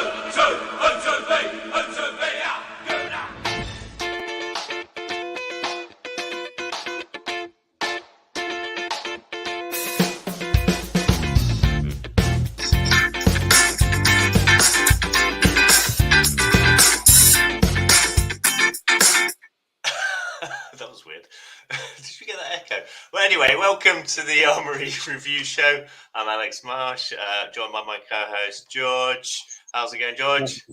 That was weird. Did you get that echo? Well, anyway, welcome to the Armory Review Show. I'm Alex Marsh, joined by my co-host George. How's it going, George?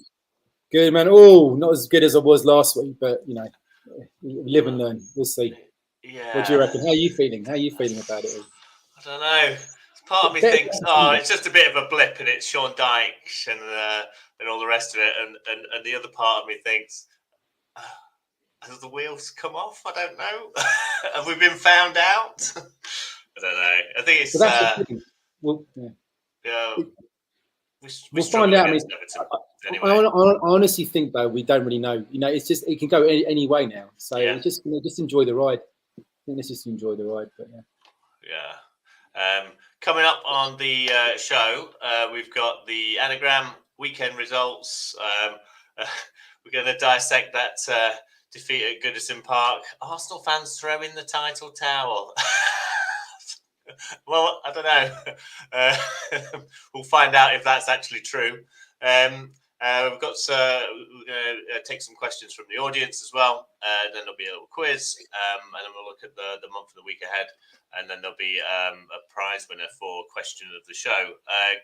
Good, man. Oh, not as good as I was last week, but you know, live and learn. We'll see. Yeah. What do you reckon? How are you feeling? How are you feeling about it all? I don't know. Part of me thinks, it's just a bit of a blip, and it's Sean Dyche and all the rest of it, and the other part of me thinks, have the wheels come off? I don't know. Have we been found out? I don't know. I think it's. Well, yeah. We'll find out. I mean, anyway. I honestly think though we don't really know. You know, it's just it can go any way now. So just enjoy the ride. I think let's just enjoy the ride. But yeah. Coming up on the show, we've got the anagram weekend results. We're going to dissect that defeat at Goodison Park. Arsenal fans throw in the title towel. Well, I don't know. We'll find out if that's actually true. We've got we're going to take some questions from the audience as well. Then there'll be a little quiz, and then we'll look at the month of the week ahead. And then there'll be a prize winner for question of the show.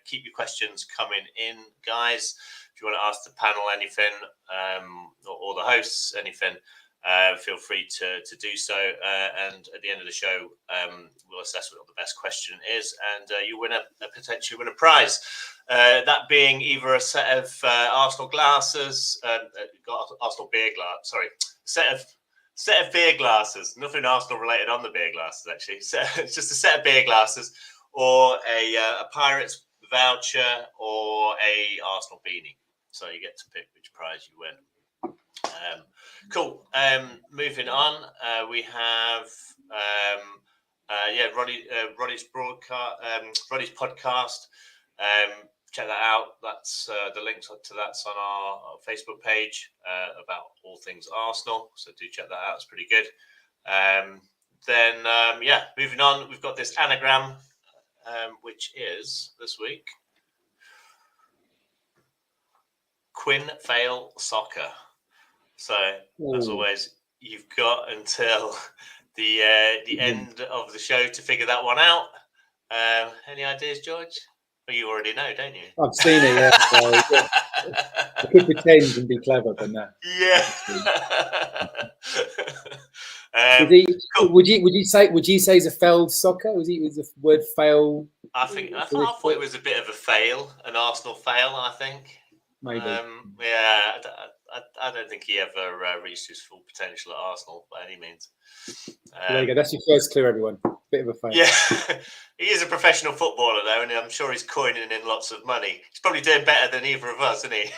Keep your questions coming in, guys. If you want to ask the panel anything, or the hosts anything, feel free to do so. And at the end of the show, we'll assess what the best question is, and you potentially win a prize. That being either a set of Arsenal glasses, Arsenal beer glass. Sorry, set of beer glasses. Nothing Arsenal related on the beer glasses, actually. It's just a set of beer glasses, or a Pirates voucher, or a Arsenal beanie. So you get to pick which prize you win. Cool. Moving on, we have Roddy's broadcast, Roddy's podcast. Check that out. That's the links to that's on our Facebook page about all things Arsenal. So do check that out. It's pretty good. Moving on, we've got this anagram, which is this week Quinn Fail Soccer. So as always, you've got until the end of the show to figure that one out. Any ideas, George? Well, you already know, don't you? I've seen it. Yeah. So, I could pretend and be clever, but no. Yeah. Would you say it's a failed soccer? Was the word fail? I thought it was a bit of a fail, an Arsenal fail. I think. Maybe. I don't think he ever reached his full potential at Arsenal by any means. There you go. That's your first clue, everyone. Bit of a fail. Yeah, he is a professional footballer though, and I'm sure he's coining in lots of money. He's probably doing better than either of us, isn't he?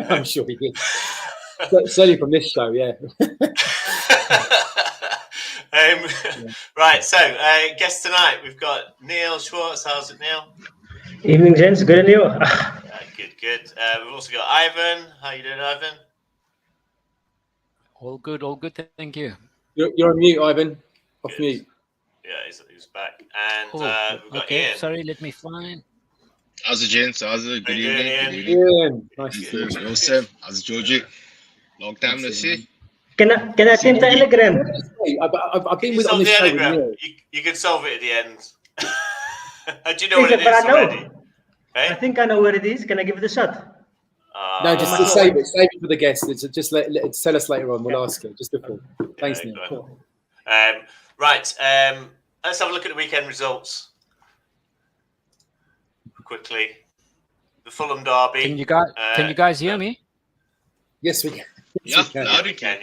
I'm sure he is. Certainly from this show, yeah. Right, so guest tonight we've got Neil Schwartz. How's it, Neil? Evening, gents. Good, and you? Good. We've also got Ivan. How you doing, Ivan? All good. Thank you. You're on mute, Ivan. Off mute. Yeah, he's back. And we've got Ian. Sorry, let me find. How's it, gents? How's it? Good evening. Ian. Nice to see you. Awesome. How's it, Georgie? Long time no see. Can I send Telegram? I've been on this show with Neil. You can solve it at the end. Do you know what it is already? Hey? I think I know where it is. Can I give it a shot? No, just save it. Save it for the guests. Just tell us later on. We'll ask you. Just before. Thanks, Neil. Cool. Right. Let's have a look at the weekend results quickly. The Fulham derby. Can you guys hear me? Yes, we can. Yeah, loud and clear.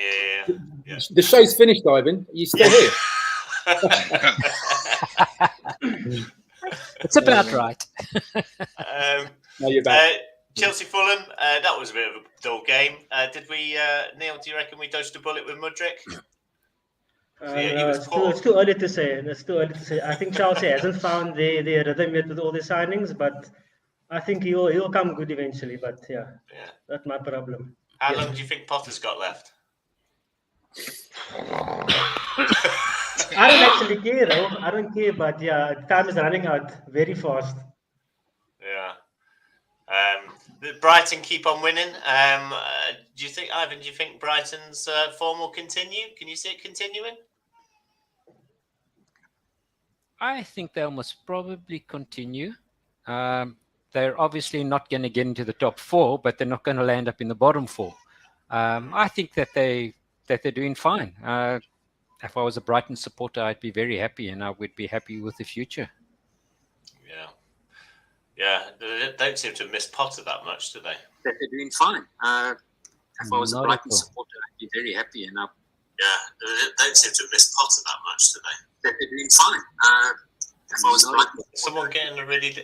Yeah. The show's finished, Ivan. Are you still here? It's about right. No, you're back. Chelsea Fulham. That was a bit of a dull game. Did we, Neil? Do you reckon we dodged a bullet with Mudryk? It's too early to say. I think Chelsea hasn't found the rhythm yet with all the signings, but I think he'll come good eventually, but yeah, Yeah. that's my problem. How long do you think Potter's got left? I don't actually care though. I don't care, but yeah, time is running out very fast. Yeah. Brighton keep on winning. Do you think, Ivan? Do you think Brighton's form will continue? Can you see it continuing? I think they'll most probably continue. They're obviously not going to get into the top 4, but they're not going to land up in the bottom 4. I think that they're doing fine. If I was a Brighton supporter, I'd be very happy, and I would be happy with the future. Yeah. Yeah, they don't seem to have missed Potter that much, do they? They're doing fine. If I was a Brighton supporter, I'd be very happy, and they don't seem to have missed Potter that much, do they? they're doing fine. If I was a Brighton Someone getting a really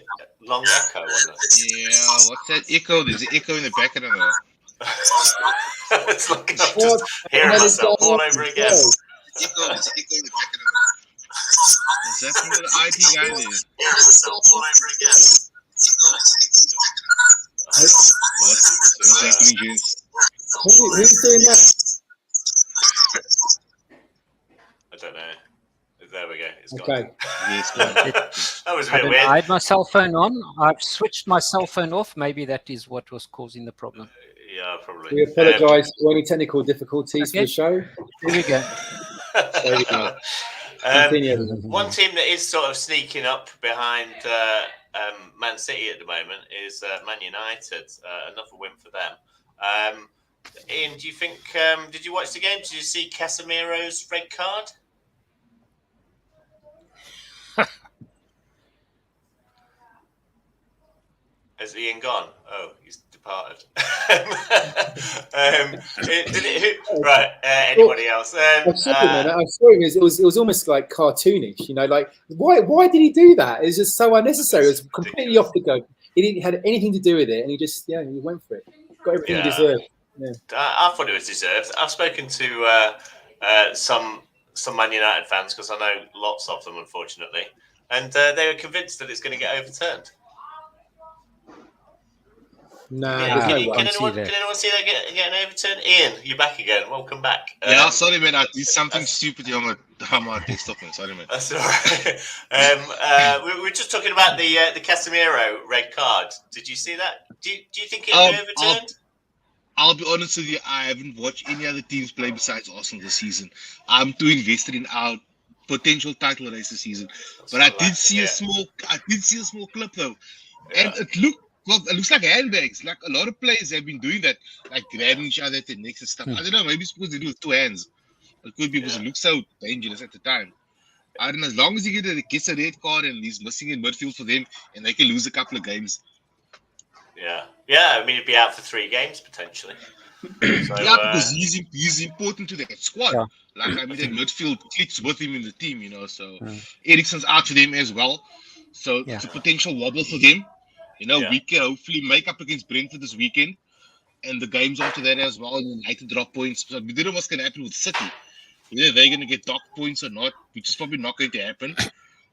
long echo on that. Yeah, what's that echo? There's an echo in the back. I don't know. It's like I'm just hearing myself all over again. Echo, there's an echo in the back. I don't know. Is that from the IT guy there? Hearing myself all over again. What's happening, James? Who's doing that? I don't know. There we go. It's gone. Okay. Yes, That was a I bit don't weird. know, I had my cell phone on. I've switched my cell phone off. Maybe that is what was causing the problem. Yeah, probably. We apologise for any technical difficulties for the show. Here we go. There we go. Continue, everyone. One team that is sort of sneaking up behind Man City at the moment is Man United. Another win for them. Ian, do you think? Did you watch the game? Did you see Casemiro's red card? Has Ian gone? Oh, he's departed. Right. Anybody else? I saw him. It was almost like cartoonish. You know, like why did he do that? It was just so unnecessary. It was completely off the go. He didn't have anything to do with it, and he went for it. Got everything he deserved. Yeah. I thought it was deserved. I've spoken to some Man United fans because I know lots of them, unfortunately, and they were convinced that it's going to get overturned. Can anyone see that getting overturned? Ian, you're back again. Welcome back. Yeah, sorry, man. I did something stupid on my desktop, man. Sorry, man. That's all right. We were just talking about the Casemiro red card. Did you see that? Do you think it'll be overturned? I'll be honest with you. I haven't watched any other teams play besides Arsenal this season. I'm too invested in our potential title race this season. But I did see a small clip though, and it looks like handbags. Like a lot of players have been doing that, like grabbing each other at the necks and stuff. I don't know. Maybe it's supposed to do with 2 hands. It could be because it looks so dangerous at the time. I don't know. As long as he gets a red card and he's missing in midfield for them, and they can lose a couple of games. Yeah. I mean, he'd be out for 3 games potentially. So, because he's important to that squad. Yeah. Like I mean, the midfield clicks with him in the team, you know. So Eriksen's out for them as well. So it's a potential wobble for them. You know, we can hopefully make up against Brentford this weekend, and the games after that as well. And United drop points. So we don't know what's going to happen with City. Whether they're going to get dock points or not, which is probably not going to happen.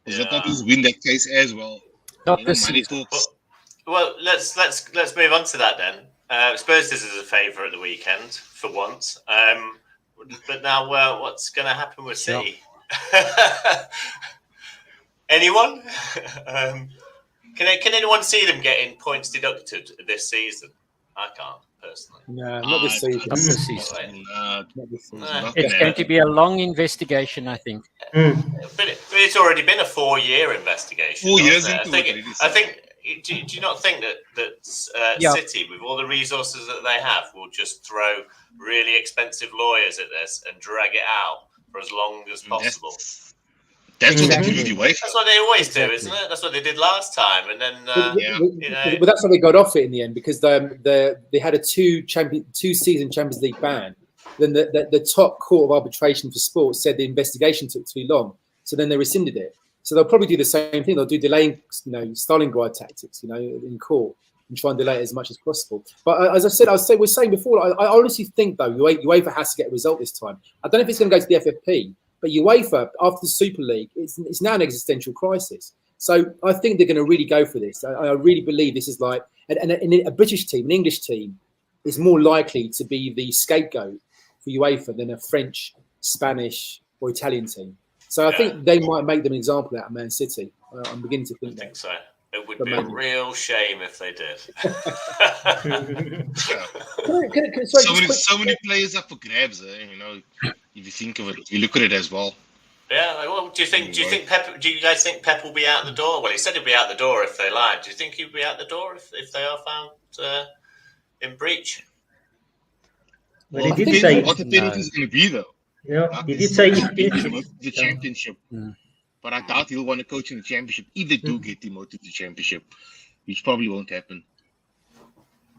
Because they'll probably win that case as well. Not this season. Well, let's move on to that then. Spurs is a favourite at the weekend for once. But now, what's going to happen with City? Anyone? Can anyone see them getting points deducted this season? I can't personally. No, not this season. Not this season. Not this season. It's going to be a long investigation, I think. But it's already been a 4-year investigation. 4 years I into think. Do you not think that City, with all the resources that they have, will just throw really expensive lawyers at this and drag it out for as long as possible? That's what they do with the UEFA. That's what they always do, isn't it? That's what they did last time, and then But that's how they got off it in the end, because they had a 2-season Champions League ban. Then the top court of arbitration for sports said the investigation took too long, so then they rescinded it. So they'll probably do the same thing. They'll do delaying, Stalingrad tactics, in court, and try and delay it as much as possible. But as I said, we're saying before, I honestly think though UEFA has to get a result this time. I don't know if it's going to go to the FFP. But UEFA, after the Super League, it's now an existential crisis. So I think they're going to really go for this. I really believe this is like, and a British team, an English team, is more likely to be the scapegoat for UEFA than a French, Spanish, or Italian team. So I think they might make them an example out of Man City. I'm beginning to think I that. think so. It would be a real shame if they did. So many players up for grabs, you know. If you think of it, you look at it as well. Yeah. Well, do you think Pep? Do you guys think Pep will be out the door? Well, he said he'll be out the door if they lie. Do you think he'll be out the door if they are found in breach? Well, Well, he did say what the penalty is going to be, though. Yeah, he did say the championship. But I doubt he'll want to coach in the championship. If they do get demoted to the championship, which probably won't happen.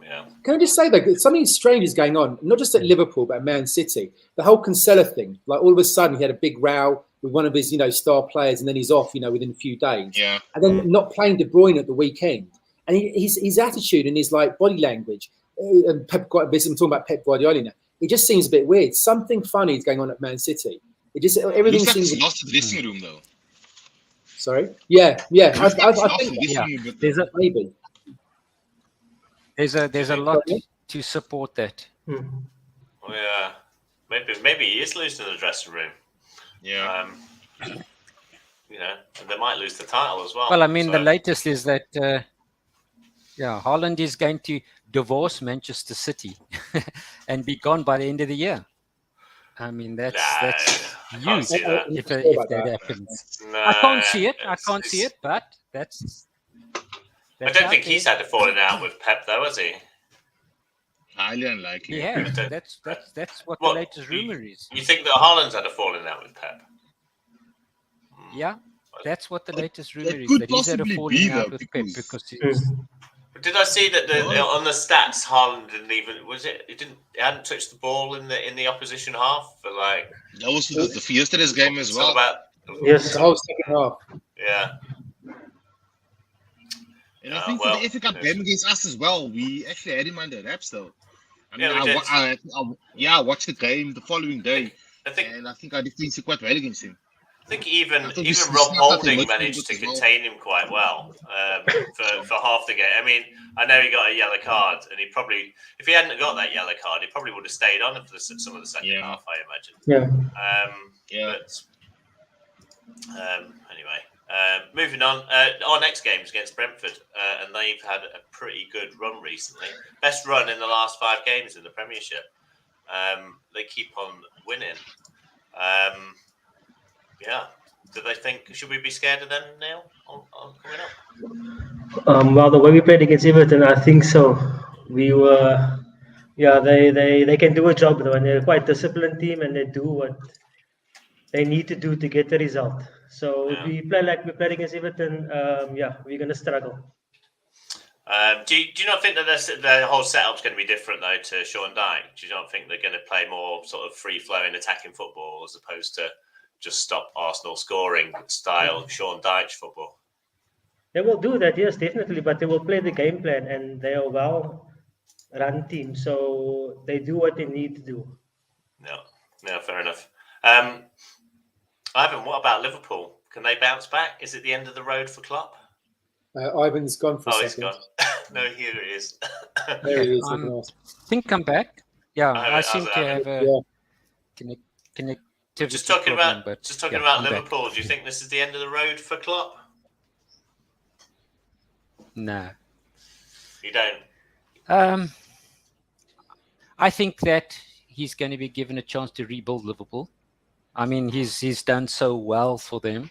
Yeah. Can I just say though, something strange is going on, not just at Liverpool but at Man City. The whole Cancelo thing, like all of a sudden he had a big row with one of his, star players, and then he's off, within a few days. Yeah. And then not playing De Bruyne at the weekend, and his attitude and his body language, and I'm talking about Pep Guardiola now. It just seems a bit weird. Something funny is going on at Man City. It just everything looks like seems he's lost the dressing room though. Sorry. Yeah. I think maybe. There's a lot to support that. Yeah, maybe he is losing the dressing room. Yeah. And they might lose the title as well. Well, I mean, the latest is that Haaland is going to divorce Manchester City and be gone by the end of the year. I mean, that's huge if that happens. Nah, I can't see it, but that's I don't think he's had a falling out with Pep, though, has he? Highly unlikely. Yeah, that's what the latest rumor is. You think that Haaland's had a falling out with Pep? Yeah, that's what the latest rumor is. That he's had a falling out with Pep because he's... Did I see that on the stats, Haaland didn't even It hadn't touched the ball in the opposition half for like. That was the yesterday's game as well. Yes, the whole second half. Yeah. And I think for the FA Cup game against us as well, we actually had him under wraps though. I watched the game the following day, and I think I defended quite well against him. I think even Rob Holding managed to contain him quite well for half the game. I mean, I know he got a yellow card, and he probably, if he hadn't got that yellow card, he probably would have stayed on for some of the second half, I imagine. Anyway, moving on. Our next game is against Brentford, and they've had a pretty good run recently. Best run in the last 5 games in the Premiership. They keep on winning. Do they think, should we be scared of them now on coming up? Well, the way we played against Everton, I think so. We were, they can do a job though, and they're quite a disciplined team, and they do what they need to do to get the result. So if we play like we played against Everton, we're going to struggle. Do you not think that the whole setup's going to be different though to Sean Dyche? Do you not think they're going to play more sort of free-flowing attacking football as opposed to just stop Arsenal scoring style Sean Dyche football? They will do that, yes, definitely, but they will play the game plan, and they are a well-run team, so they do what they need to do. No, fair enough. Ivan, what about Liverpool? Can they bounce back? Is it the end of the road for Klopp? Ivan's gone for a second. He's gone. No, here it is. There he is. I think I'm back. Yeah, I seem to have a connectivity Just talking problem, about Liverpool. Back. Do you think this is the end of the road for Klopp? No. You don't? I think that he's going to be given a chance to rebuild Liverpool. I mean, he's done so well for them.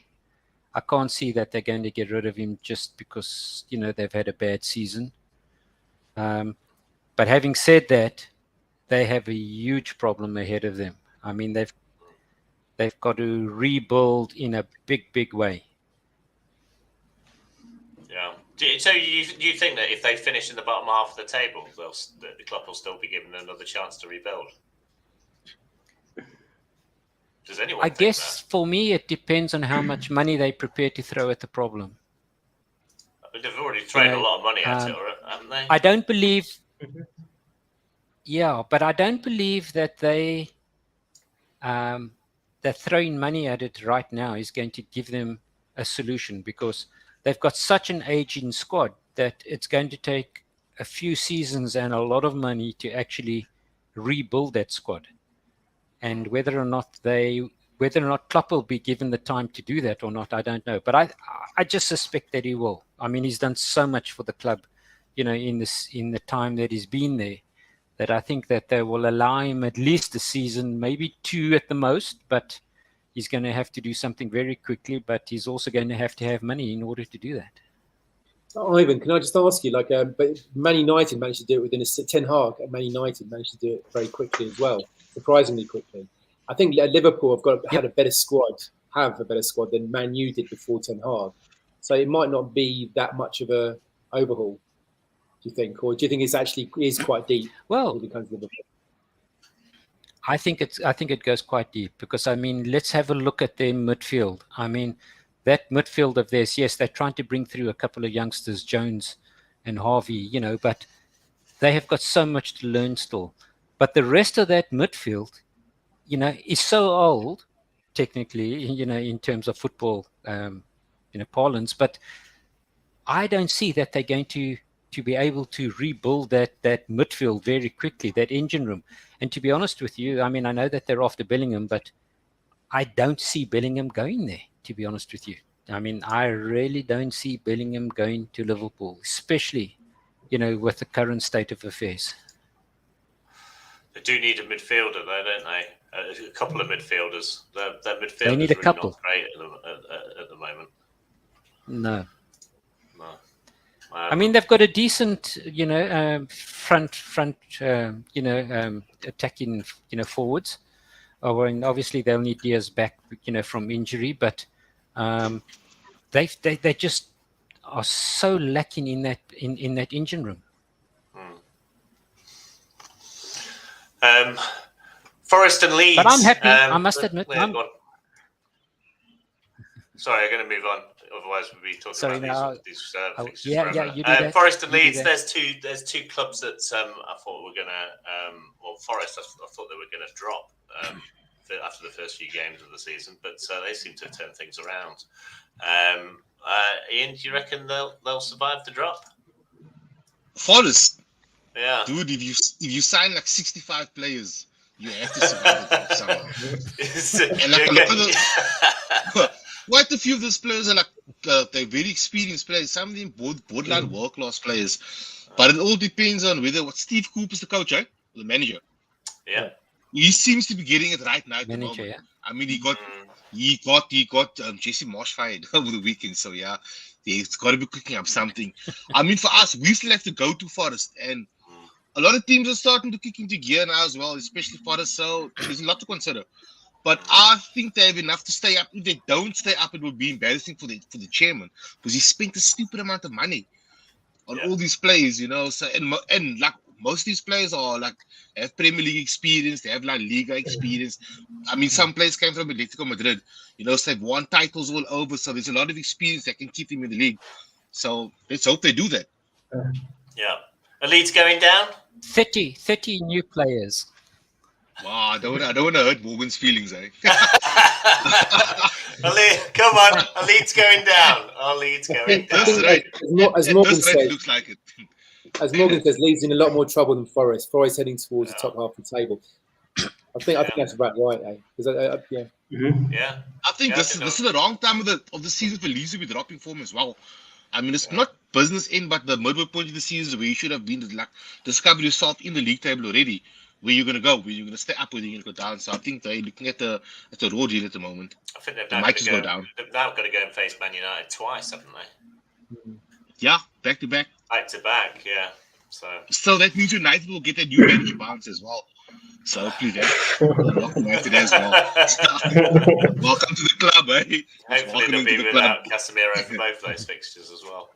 I can't see that they're going to get rid of him just because, they've had a bad season. But having said that, they have a huge problem ahead of them. I mean, they've got to rebuild in a big way. Yeah. So you think that if they finish in the bottom half of the table, the club will still be given another chance to rebuild? Does anyone? I guess that? For me, it depends on how much money they prepare to throw at the problem. They've already thrown a lot of money at it, haven't they? I don't believe. Yeah, but I don't believe that they're throwing money at it right now is going to give them a solution, because they've got such an aging squad that it's going to take a few seasons and a lot of money to actually rebuild that squad. And whether or not Klopp will be given the time to do that or not, I don't know. But I just suspect that he will. I mean, he's done so much for the club, in the time that he's been there, that I think that they will allow him at least a season, maybe 2 at the most. But he's going to have to do something very quickly. But he's also going to have money in order to do that. Ivan, can I just ask you, but Man United managed to do it within Ten Hag at Man United managed to do it very quickly as well, surprisingly quickly. I think Liverpool have a better squad than Man U did before Ten Hag. So it might not be that much of a overhaul, do you think, or do you think is quite deep? Well, when it comes to Liverpool? I think it goes quite deep because let's have a look at their midfield. That midfield of theirs, yes, they're trying to bring through a couple of youngsters, Jones and Harvey, but they have got so much to learn still. But the rest of that midfield, is so old, technically, in terms of football, parlance. But I don't see that they're going to be able to rebuild that midfield very quickly, that engine room. And to be honest with you, I know that they're after Bellingham, but I don't see Bellingham going there, to be honest with you. I really don't see Bellingham going to Liverpool, especially, with the current state of affairs. They do need a midfielder, though, don't they? A couple of midfielders. Their midfield They need is a really couple. not great at the moment. No. No. They've got a decent, front, attacking, forwards. Obviously they'll need Diaz back, from injury, but they just are so lacking in that engine room. Forest and Leeds. But I'm happy. I must admit. Sorry, I'm going to move on. Otherwise, we'll be talking about these fixtures forever. You do that. Forest and Leeds. There's two clubs that I thought were going to. Forest. I thought they were going to drop after the first few games of the season, but they seem to have turned things around. Ian, do you reckon they'll survive the drop? Forest. Yeah, dude. If you sign 65 players, you have to survive the drop somehow. And quite a few of those players are they're very experienced players. Some of them borderline world-class players. But it all depends on what Steve Cooper's the coach, right? The manager. Yeah. He seems to be getting it right now at the moment. Yeah. He got Jesse Marsh fired over the weekend. So yeah, he's got to be cooking up something. For us, we still have to go to Forest, and a lot of teams are starting to kick into gear now as well, especially Forest. So there's a lot to consider. But I think they have enough to stay up. If they don't stay up, it would be embarrassing for the chairman, because he spent a stupid amount of money on all these players, So and most of these players are have Premier League experience, they have Liga experience. Some players came from Atletico Madrid, so they've won titles all over. So there's a lot of experience that can keep them in the league. So let's hope they do that. Yeah. Are Leeds going down? 30 new players. Wow, I don't want to hurt Morgan's feelings, eh? Come on, are Leeds going down? Are Leeds going down? That's right. As Morgan said, it looks like it. As Morgan says, Leeds in a lot more trouble than Forest. Forest heading towards the top half of the table. I think that's about right, eh? Yeah. I think this is the wrong time of the season for Leeds to be dropping form as well. It's not business end, but the midway point of the season where you should have been discover yourself in the league table already. Where you're going to go, where you're going to stay up, where you're going to go down. So I think they're looking at the raw deal at the moment. I think they've now go down. They've now got to go and face Man United twice, haven't they? Yeah, back to back. Back to back, yeah. So that means United will get a new manager bounce as well. So hopefully that United as well. Welcome to the club, eh? Hopefully they'll be without Casemiro for both those fixtures as well.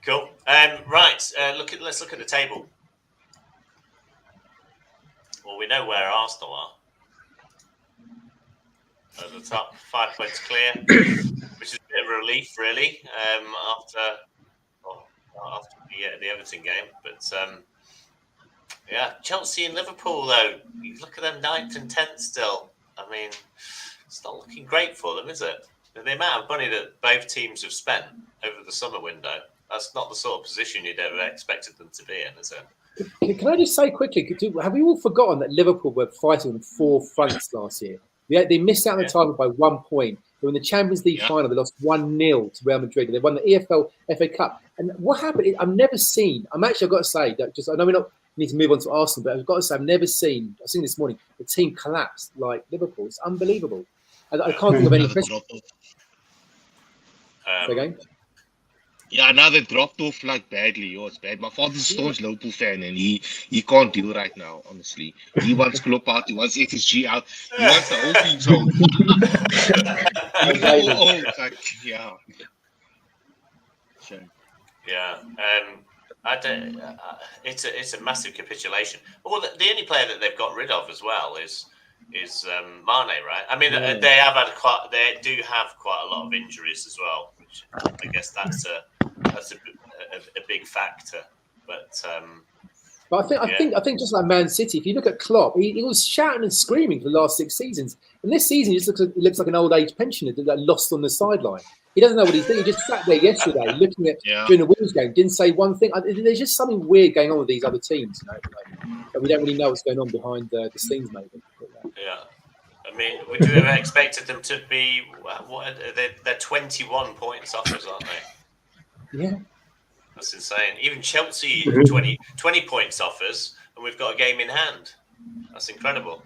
Cool. Right. Let's look at the table. Well, we know where Arsenal are. At the top, 5 points clear, which is a bit of a relief, really, after the Everton game. But Chelsea and Liverpool, though, you look at them 9th and 10th still. It's not looking great for them, is it? The amount of money that both teams have spent over the summer window, that's not the sort of position you'd ever expected them to be in, is it? Can I just say quickly, have we all forgotten that Liverpool were fighting on 4 fronts last year? They missed out on the title by 1 point. They were in the Champions League final. They lost 1-0 to Real Madrid. They won the EFL FA Cup. And what happened? I've never seen. I've got to say that I know we need to move on to Arsenal, but I've got to say I've seen this morning the team collapse like Liverpool. It's unbelievable. I can't think of any question. Again? Yeah, now they dropped off like badly. It's bad. My father's a staunch Liverpool fan, and he can't deal right now. Honestly, he wants Klopp out. He wants FSG out. He wants the whole team out. Yeah. Sure. Yeah. I don't. It's a massive capitulation. Well, the only player that they've got rid of as well is Mane, right? I mean, they do have quite a lot of injuries as well, which I guess that's a big factor. But I think just like Man City, if you look at Klopp, he was shouting and screaming for the last 6 seasons, and this season he just looks like an old age pensioner that lost on the sideline. He doesn't know what he's doing. He just sat there yesterday looking at during the Wolves game, didn't say one thing. There's just something weird going on with these other teams, that we don't really know what's going on behind the scenes, maybe. Yeah. I mean, would you have expected them to be? They're 21 points off us, aren't they? Yeah. That's insane. Even Chelsea 20 points off us, and we've got a game in hand. That's incredible.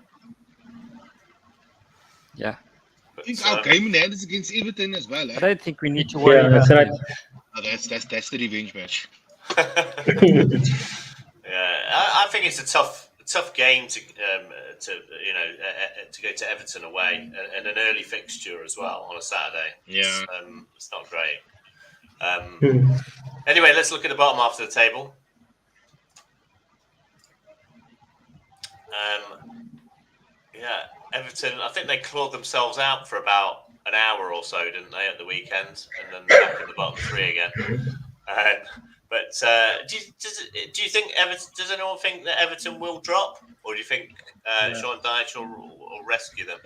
Yeah. I think our game in hand is against Everton as well. I don't think we need to worry about that's right. Oh, that's the revenge match. I think it's a tough game to go to Everton away and an early fixture as well on a Saturday. Yeah, it's not great. Anyway, let's look at the bottom half of the table. Everton, I think they clawed themselves out for about an hour or so, didn't they, at the weekend, and then back in the bottom 3 again. But do you think does anyone think that Everton will drop, or do you think Sean Dyche will rescue them?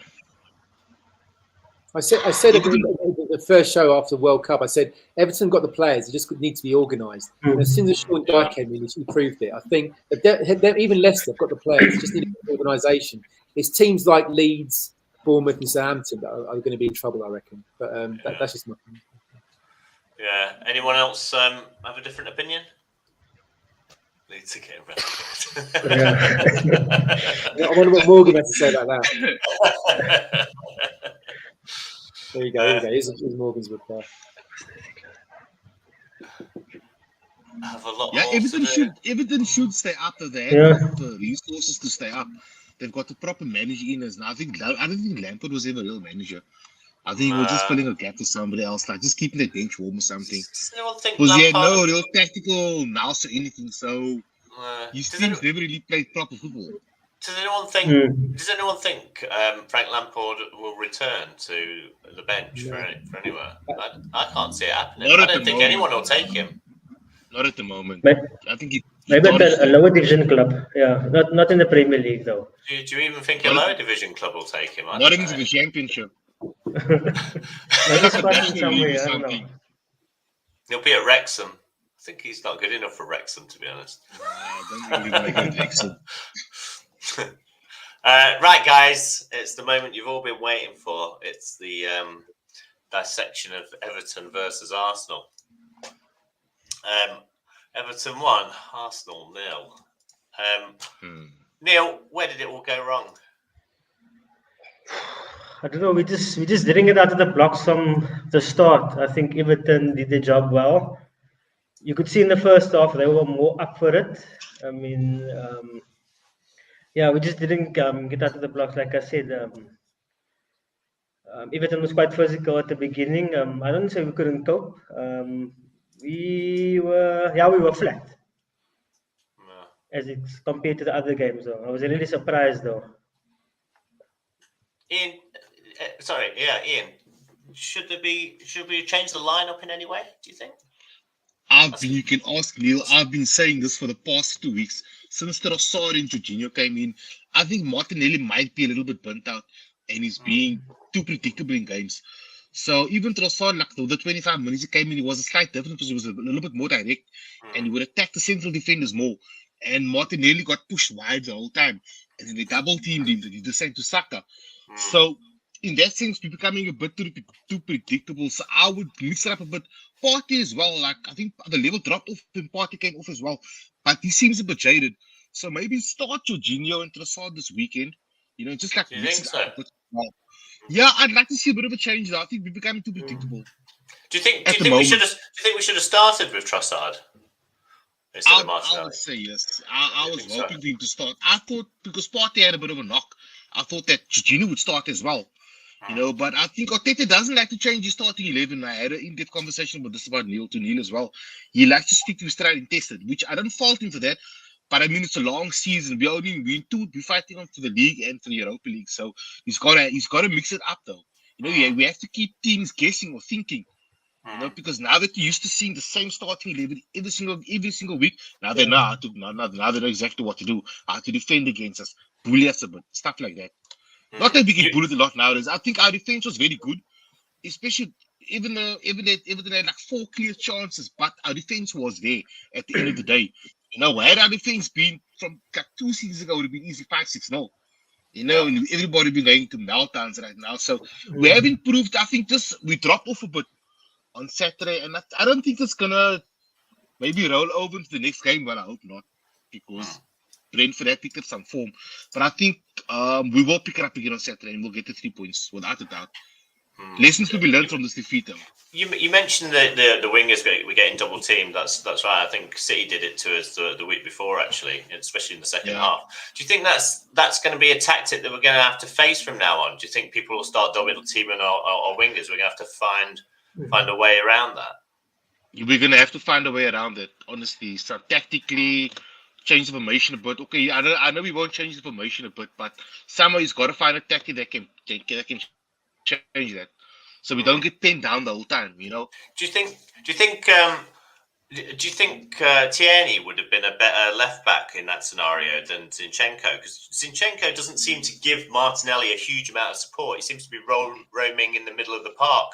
I said at the first show after the World Cup, I said Everton got the players; they just need to be organised. And as soon as Sean Dyche came in, he proved it. I think that even Leicester have got the players; just need organisation. It's teams like Leeds, Bournemouth, and Southampton that are going to be in trouble, I reckon. But that's just my opinion. Yeah. Anyone else have a different opinion? Need to get around. I wonder what Morgan has to say about that. There you go. Here's Morgan's reply. Have a lot. Yeah, Everton should stay up. They have the resources to stay up. They've got the proper manager in us now. I don't think Lampard was ever a real manager. I think he was just filling a gap for somebody else, like just keeping the bench warm or something. Because he had no real tactical nous or anything, so his teams never really played proper football. Does anyone think Frank Lampard will return to the bench for anywhere? I can't see it happening. I don't think anyone will take him. Not at the moment. I think maybe at a lower division club. Yeah, not in the Premier League though. Do you even think a lower division club will take him? Not into the Championship. Maybe starting somewhere. I don't know. He'll be at Wrexham. I think he's not good enough for Wrexham, to be honest. I don't really want to go to Wrexham. Right, guys, it's the moment you've all been waiting for. It's the dissection of Everton versus Arsenal. Everton 1, Arsenal 0. Neil, where did it all go wrong? I don't know. We just didn't get out of the blocks from the start. I think Everton did their job well. You could see in the first half they were more up for it. I mean, we just didn't get out of the blocks. Like I said, Everton was quite physical at the beginning. I don't say we couldn't cope. We were flat as it's compared to the other games. Though I was really surprised, though. Ian, should we change the lineup in any way? Do you think? You can ask Neil. I've been saying this for the past 2 weeks since Trossard and Jorginho came in. I think Martinelli might be a little bit burnt out and he's being too predictable in games. So even Trossard, like the 25 minutes he came in, it was a slight difference because he was a little bit more direct and he would attack the central defenders more. And Martinelli got pushed wide the whole time. And then they double teamed him. They did the same to Saka. So in that sense, we're becoming a bit too predictable. So I would mix it up a bit. Partey as well. Like I think the level dropped off when Partey came off as well. But he seems a bit jaded. So maybe start Jorginho and Trossard this weekend. You know, just like Do you mix think it so? up a bit. Yeah, I'd like to see a bit of a change though. I think we're becoming too predictable. Do you think? At Do the you think we should moment. have? Do you think we should have started with Trossard instead of I Martinelli? would say yes. I You was think so? hoping for him to start. I thought because Partey had a bit of a knock, I thought that Jorginho would start as well. You know, but I think Arteta doesn't like to change his starting 11. I had an in-depth conversation about this about Neil as well. He likes to stick to his tried and tested, which I don't fault him for that. But I mean, it's a long season. We're fighting on for the league and for the Europa League. So he's got to mix it up though. You know, we have to keep teams guessing or thinking. You know, because now that you're used to seeing the same starting 11 every single week, now they know how to now they know exactly what to do, how to defend against us, bully us a bit, stuff like that. Not that we get bullied a lot nowadays. I think our defense was very good, especially even though they had like 4 clear chances, but our defense was there at the end of the day. You know, had our defense been from like 2 seasons ago, it would have been easy 5-6-0. You know, and everybody been going to meltdowns right now. So we have improved. I think we dropped off a bit on Saturday, and I don't think it's gonna maybe roll over into the next game, but I hope not, because Brentford have picked up some form. But I think we will pick it up again on Saturday, and we'll get the 3 points without a doubt. Lessons to be learned from this defeat, though. You mentioned the wingers we're getting double teamed. That's right. I think City did it to us the week before, actually, especially in the second half. Do you think that's going to be a tactic that we're going to have to face from now on? Do you think people will start double teaming our wingers? We're going to have to find a way around that. We're going to have to find a way around it, honestly. So tactically, change the formation a bit. Okay, I know we won't change the formation a bit, but somehow he's got to find a tactic that can change that, so we don't get pinned down the whole time. You know. Do you think Tierney would have been a better left back in that scenario than Zinchenko? Because Zinchenko doesn't seem to give Martinelli a huge amount of support. He seems to be roaming in the middle of the park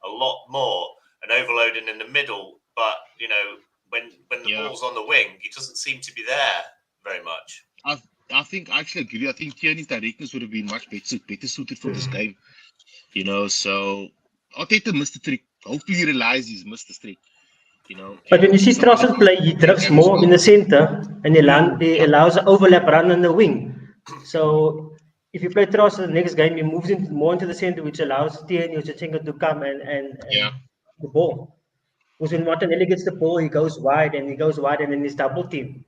a lot more and overloading in the middle. But you know, when the ball's on the wing, he doesn't seem to be there very much. I think I actually agree. I think Tierney's directness would have been much better suited for this game. You know, so Arteta missed the trick. Hopefully he realizes he's missed the trick. You know. But when you see Trossard play, he drifts more in the center and he allows an overlap run on the wing. So if you play Trossard the next game, he moves more into the center, which allows Tierney or Zinchenko to come and the ball. Because when Martinelli gets the ball, he goes wide and then he's double team.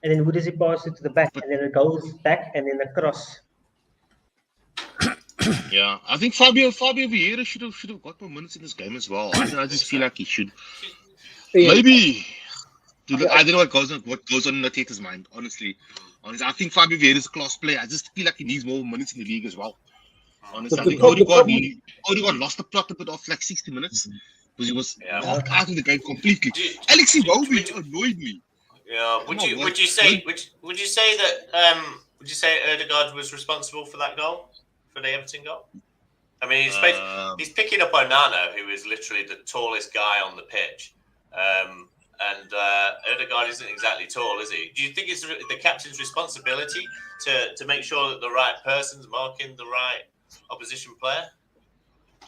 And then who does he pass it to the back? And then it goes back and then across. Yeah, I think Fabio Vieira should have got more minutes in this game as well. I just feel like he should. Maybe. I don't know what goes on in Arteta's mind. Honestly, I think Fabio Vieira is a class player. I just feel like he needs more minutes in the league as well. Honestly, I think Odegaard lost the plot a bit off like 60 minutes because he was knocked out of the game completely. Alex Iwobi annoyed me. Yeah. Would you say that Odegaard was responsible for that goal? For the Everton goal? I mean, he's picking up Onana, who is literally the tallest guy on the pitch. And Odegaard isn't exactly tall, is he? Do you think it's the captain's responsibility to make sure that the right person's marking the right opposition player?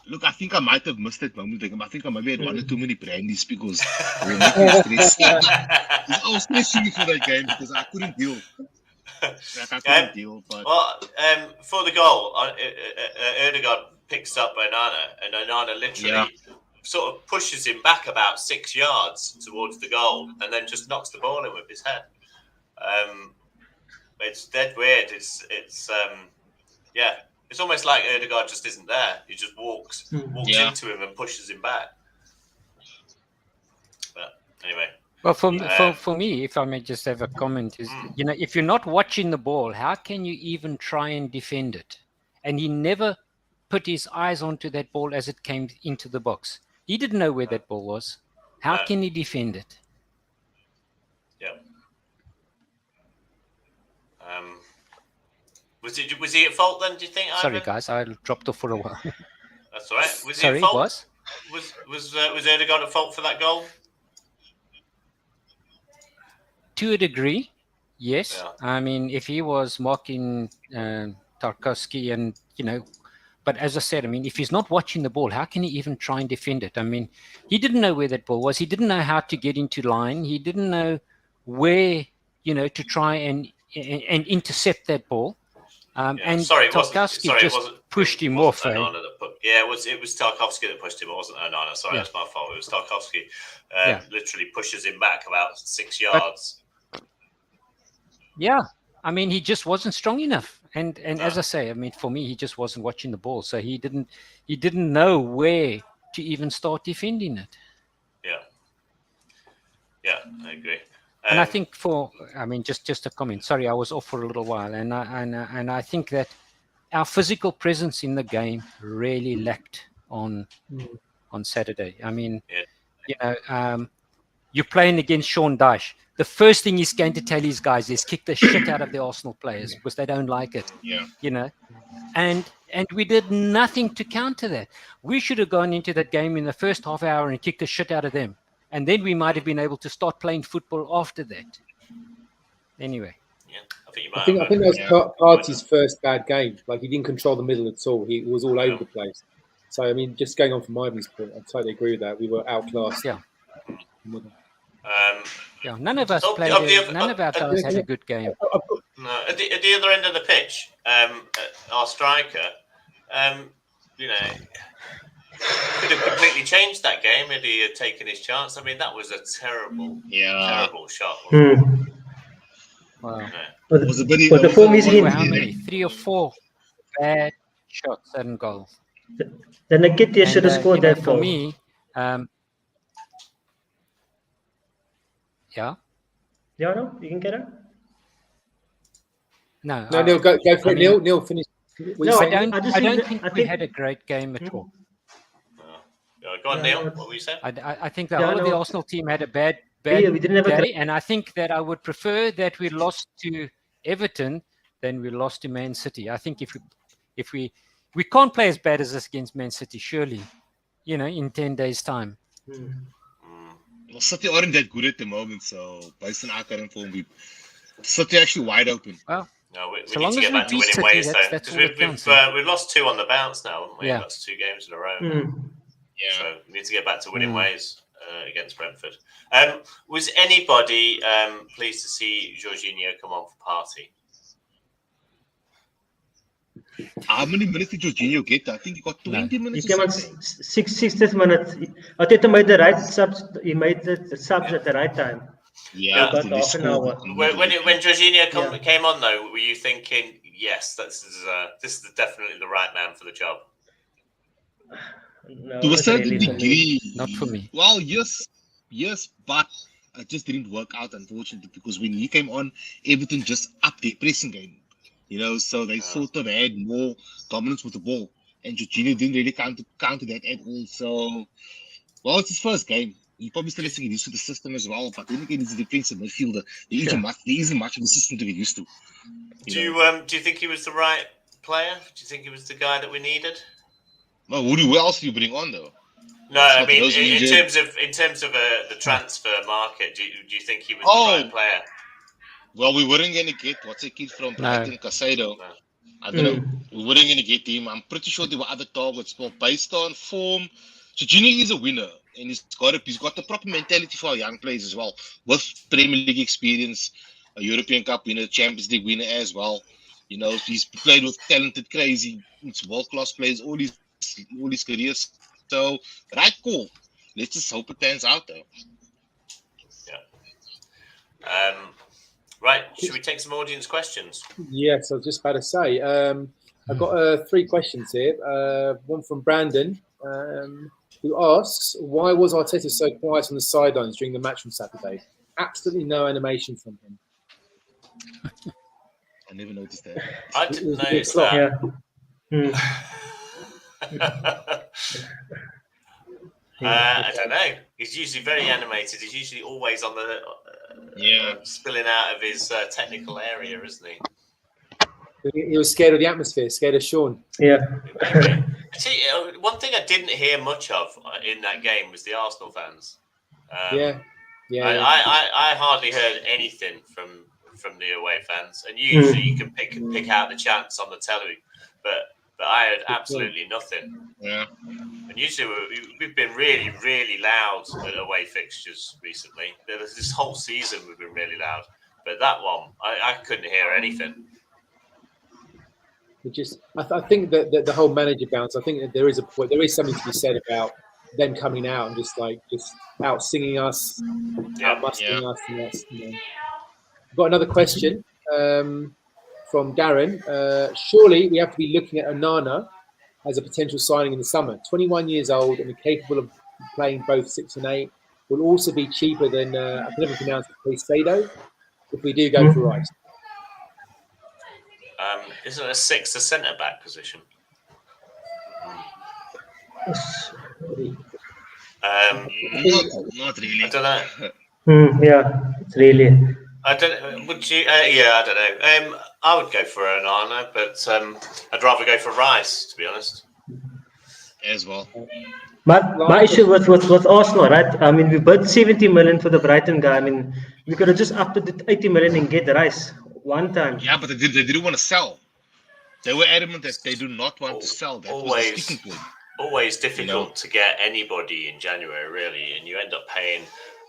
Look, I think I might have missed that moment. I think I maybe had one or too many brandies because I was stressing for that game because I couldn't deal. For the goal, Odegaard picks up Onana, and Onana literally sort of pushes him back about 6 yards towards the goal, and then just knocks the ball in with his head. It's dead weird. It's almost like Odegaard just isn't there. He just walks into him and pushes him back. But anyway. Well, for me, if I may just have a comment, is if you're not watching the ball, how can you even try and defend it? And he never put his eyes onto that ball as it came into the box. He didn't know where that ball was. How can he defend it? Yeah. Was he at fault then? Do you think? Sorry, guys, I dropped off for a while. That's That's all right. Was he Sorry, at fault? was Was Odegaard at fault for that goal? to a degree, yes. Yeah. I mean, if he was marking Tarkowski and, but as I said, I mean, if he's not watching the ball, how can he even try and defend it? I mean, he didn't know where that ball was. He didn't know how to get into line. He didn't know where, to try and intercept that ball. And Tarkowski pushed him off. It was Tarkowski that pushed him. It wasn't Onana. Sorry, that's my fault. It was Tarkowski. Literally pushes him back about 6 yards. Yeah, I mean, he just wasn't strong enough. And as I say, I mean, for me, he just wasn't watching the ball, so he didn't know where to even start defending it. Yeah, I agree. And I think just a comment. Sorry, I was off for a little while, and I think that our physical presence in the game really lacked on Saturday. I mean, you're playing against Sean Dyche. The first thing he's going to tell his guys is kick the shit out of the Arsenal players because they don't like it. Yeah. And we did nothing to counter that. We should have gone into that game in the first half hour and kicked the shit out of them. And then we might have been able to start playing football after that. Anyway. Yeah, I think that was Partey's first bad game. Like, he didn't control the middle at all. He was all over the place. So, I mean, just going on from Ivan's point, I totally agree with that. We were outclassed. Yeah. None of us played. None of our guys had a good game. No, at the other end of the pitch, our striker, could have completely changed that game if he had taken his chance. I mean, that was a terrible shot. Wow. But the form is in. How many? 3 or 4 bad shots and goals. Then Nketiah should have scored that for goal. me. Yeah. Yeah, no, you can get it. No, Neil, go for it. Neil, finish. I don't think we had a great game at all. Go on, Neil. What were you saying? I think the whole of the Arsenal team had a bad we didn't have day, and I think that I would prefer that we lost to Everton than we lost to Man City. I think if we can't play as bad as this against Man City, surely, in 10 days' time. Well, City aren't that good at the moment, so based on our current form, City actually wide open. Well, no, we so need to get back to winning ways, though. That's We've lost 2 on the bounce now, haven't we? That's 2 games in a row. Yeah. So we need to get back to winning ways against Brentford. Was anybody pleased to see Jorginho come on for Partey? How many minutes did Jorginho get? I think he got 20 minutes. He came on 60th minute. Arteta made the right subs. He made the subs at the right time. Yeah, about half an hour. When Jorginho came on, though, were you thinking, yes, this is definitely the right man for the job? No, to a certain really degree. Not for me. Well, yes, but it just didn't work out, unfortunately, because when he came on, Everton just upped their pressing game. So they sort of had more dominance with the ball, and Jorginho didn't really counter that at all. So, well, it's his first game. He probably still has to get used to the system as well. But then again, he's a defensive midfielder. There isn't much of a system to get used to. Do you think he was the right player? Do you think he was the guy that we needed? Well, who else do you bring on though? No, I mean in terms of the transfer market, do you think he was the right player? Well, we weren't going to get what's a kid from Brighton, Casado. No. I don't know. We weren't going to get him. I'm pretty sure there were other targets, but based on form, Jorginho is a winner, and he's got the proper mentality for our young players as well, with Premier League experience, a European Cup winner, Champions League winner as well. He's played with talented, crazy, world-class players all his careers. So, right call. Let's just hope it pans out, though. Yeah. Right, should we take some audience questions? Yes, I was just about to say. I've got 3 questions here. One from Brandon, who asks, why was Arteta so quiet on the sidelines during the match on Saturday? Absolutely no animation from him. I never noticed that. I didn't notice that. I don't know. He's usually very animated. He's usually always on the spilling out of his technical area, isn't he? He was scared of the atmosphere, scared of Sean. Yeah. See, one thing I didn't hear much of in that game was the Arsenal fans. Yeah. I hardly heard anything from the away fans, and usually you can pick out the chants on the telly, but I heard absolutely nothing. Yeah. And usually we've been really, really loud at away fixtures recently. This whole season we've been really loud, but that one I couldn't hear anything. I think that the whole manager bounce. I think that there is something to be said about them coming out and just out singing us, out mustering us, and that's. Got another question from Darren. Surely we have to be looking at Onana as a potential signing in the summer. 21 years old and capable of playing both 6 and 8. Will also be cheaper than I can never pronounce it, Caicedo, if we do go for Rice. Isn't a 6 a centre back position? Not really. I don't know. Yeah, it's really. I don't. Would you? I don't know. I would go for Onana, but I'd rather go for Rice, to be honest. As well. My issue with Arsenal, right? I mean, we bid 70 million for the Brighton guy. I mean, we could have just upped it to 80 million and get the Rice one time. Yeah, but they didn't want to sell. They were adamant that they do not want to sell. That was the sticking point. Always difficult to get anybody in January, really, and you end up paying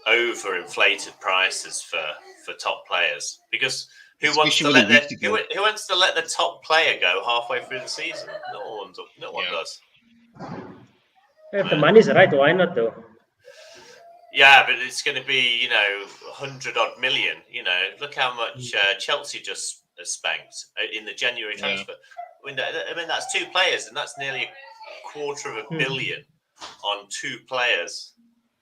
overinflated prices for top players because who wants to let the top player go halfway through the season? No one does. If the money's right, why not though? Yeah, but it's going to be 100-odd million. Look how much Chelsea just spanked in the January transfer window. I mean, that's 2 players, and that's nearly $250 million on 2 players.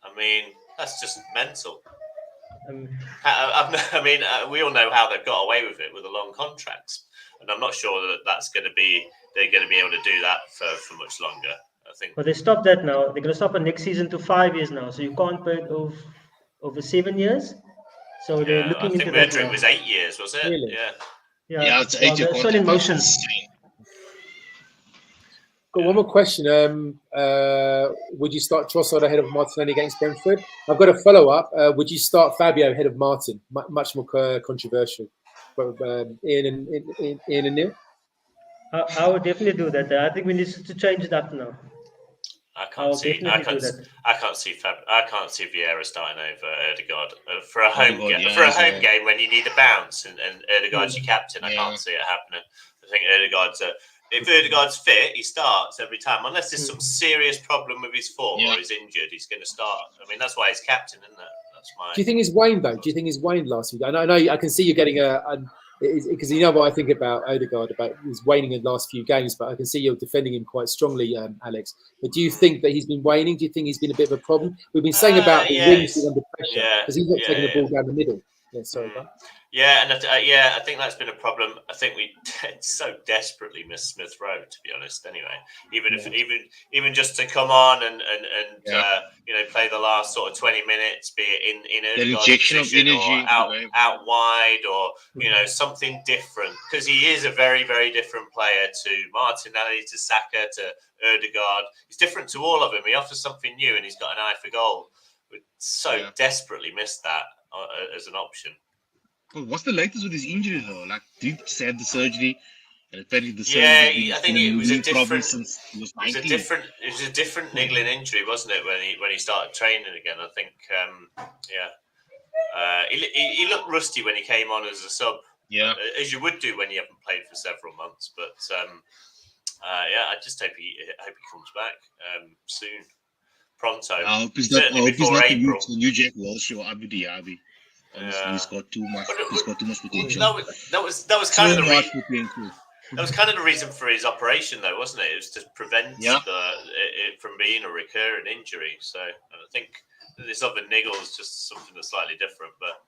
I mean, that's just mental. We all know how they've got away with it with the long contracts, and I'm not sure that they're going to be able to do that for much longer. I think. But they stopped that now. They're going to stop it next season to 5 years now, so you can't pay it over 7 years. So they're looking into that. It was 8 years, was it? Really? Yeah, it's 8 years. Still in motion. Got one more question. Would you start Trossard ahead of Martinelli against Brentford? I've got a follow-up. Would you start Fabio ahead of Martin? Much more controversial. Ian and Neil? I would definitely do that. I think we need to change it up now. I can't see Vieira starting over Ødegaard for a home game when you need a bounce and Ødegaard's your captain. I can't see it happening. I think if Ødegaard's fit, he starts every time. Unless there's some serious problem with his form or he's injured, he's going to start. I mean, that's why he's captain, isn't it? That's my. Do you think he's waned though? Do you think he's waned last week? I know. I can see you getting because you know what I think about Ødegaard, about his waning in the last few games, but I can see you're defending him quite strongly, Alex. But do you think that he's been waning? Do you think he's been a bit of a problem? We've been saying about the wings under pressure because he's not taking the ball down the middle. Yeah, sorry about that. Yeah, and I think that's been a problem. I think we so desperately miss Smith Rowe, to be honest. Anyway, even just to come on and play the last sort of 20 minutes, be it in Ødegaard's position or out wide or something different, because he is a very, very different player to Martinelli, to Saka, to Ødegaard. He's different to all of them. He offers something new, and he's got an eye for goal. We so desperately missed that as an option. Well, what's the latest with his injury though? Like, did he have the surgery? And apparently the surgery. I think it was a different niggling injury, wasn't it? When he started training again, I think. He looked rusty when he came on as a sub. Yeah, as you would do when you haven't played for several months. But I just hope he comes back soon, pronto. I hope he's not the new Jack Walsh or Abu Dhabi. He's got too much. He's got too much potential. That was kind of the reason. That was kind of the reason for his operation, though, wasn't it? It was to prevent it from being a recurring injury. So, and I think this other niggle is just something that's slightly different. But